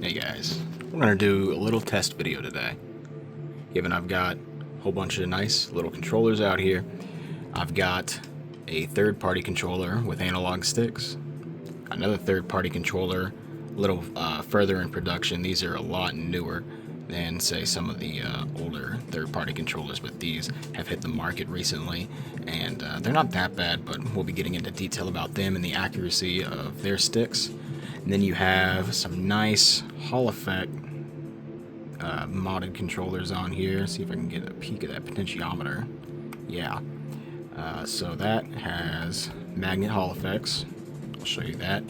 Hey guys, we're gonna do a little test video today. Given I've got a whole bunch of nice little controllers out here, I've got a third-party controller with analog sticks, another third-party controller a little further in production. These are a lot newer than, say, some of the older third-party controllers, but these have hit the market recently, and they're not that bad, but we'll be getting into detail about them and the accuracy of their sticks. And then you have some nice Hall Effect modded controllers on here. See if I can get a peek at that potentiometer. Yeah. So that has magnet Hall Effects. I'll show you that.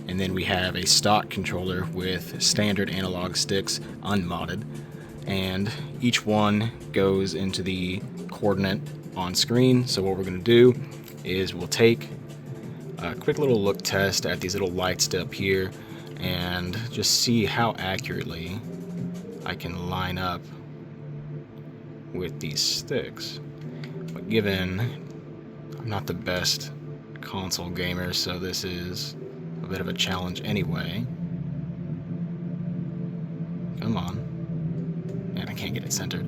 And then we have a stock controller with standard analog sticks unmodded. And each one goes into the coordinate on screen. So what we're going to do is we'll take a quick little look test at these little lights up here and just see how accurately I can line up with these sticks. But given I'm not the best console gamer, so this is a bit of a challenge anyway. Come on. Man, I can't get it centered.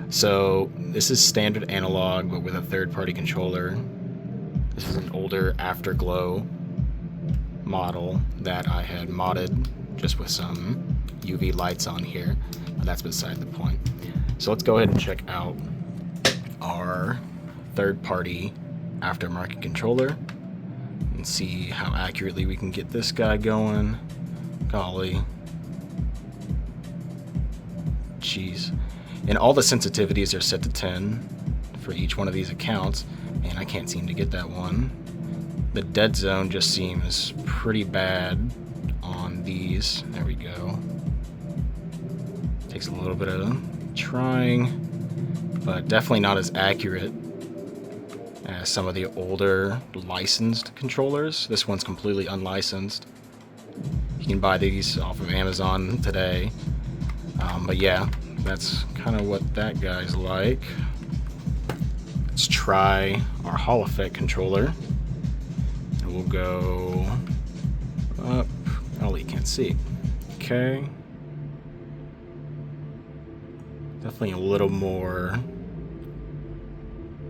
So this is standard analog, but with a third-party controller. This is an older Afterglow model that I had modded just with some UV lights on here. But that's beside the point. So let's go ahead and check out our third-party aftermarket controller and see how accurately we can get this guy going. Golly. Jeez. And all the sensitivities are set to 10 for each one of these accounts, and I can't seem to get that one. The dead zone just seems pretty bad on these. There we go. Takes a little bit of trying, but definitely not as accurate as some of the older licensed controllers. This one's completely unlicensed. You can buy these off of Amazon today. But yeah, that's kind of what that guy's like. Let's try our Hall Effect controller. And we'll go up. Oh, you can't see. Okay. Definitely a little more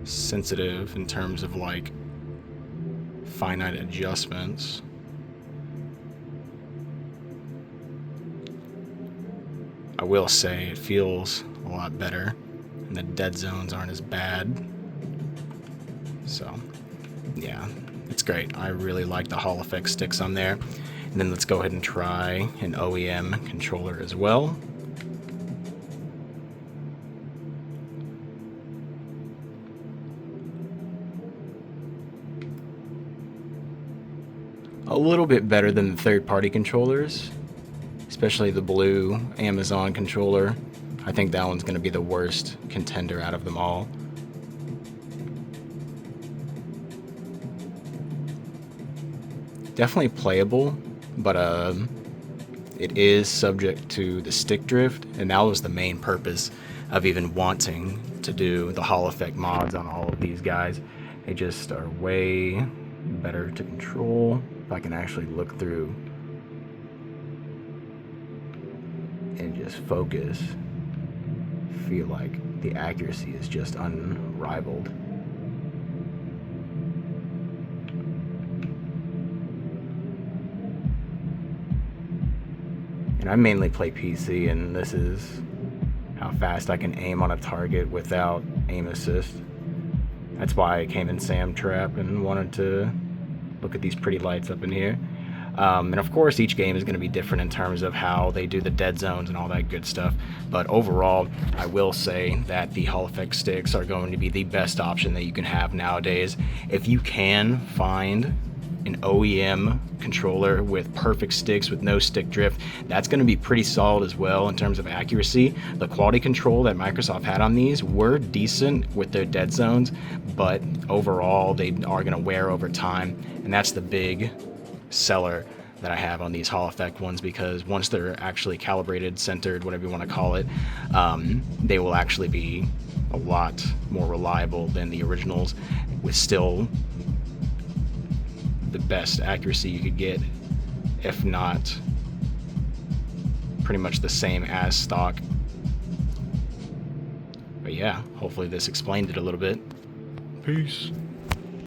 sensitive in terms of like finite adjustments. I will say it feels a lot better and the dead zones aren't as bad. So yeah, it's great. I really like the Hall Effect sticks on there. And then let's go ahead and try an OEM controller as well. A little bit better than the third-party controllers, especially the blue Amazon controller. I think that one's going to be the worst contender out of them all. Definitely playable, but it is subject to the stick drift, and that was the main purpose of even wanting to do the Hall Effect mods on all of these guys. They just are way better to control. If I can actually look through and just focus, feel like the accuracy is just unrivaled. And I mainly play PC, and this is how fast I can aim on a target without aim assist. That's why I came in Sam Trap and wanted to look at these pretty lights up in here. And of course each game is going to be different in terms of how they do the dead zones and all that good stuff, but overall I will say that the Hall Effect sticks are going to be the best option that you can have nowadays. If you can find an OEM controller with perfect sticks with no stick drift, that's going to be pretty solid as well in terms of accuracy. The quality control that Microsoft had on these were decent with their dead zones, but overall they are going to wear over time, and that's the big seller that I have on these Hall Effect ones, because once they're actually calibrated, centered, whatever you want to call it, they will actually be a lot more reliable than the originals, with still the best accuracy you could get, if not pretty much the same as stock. But yeah, hopefully this explained it a little bit. Peace.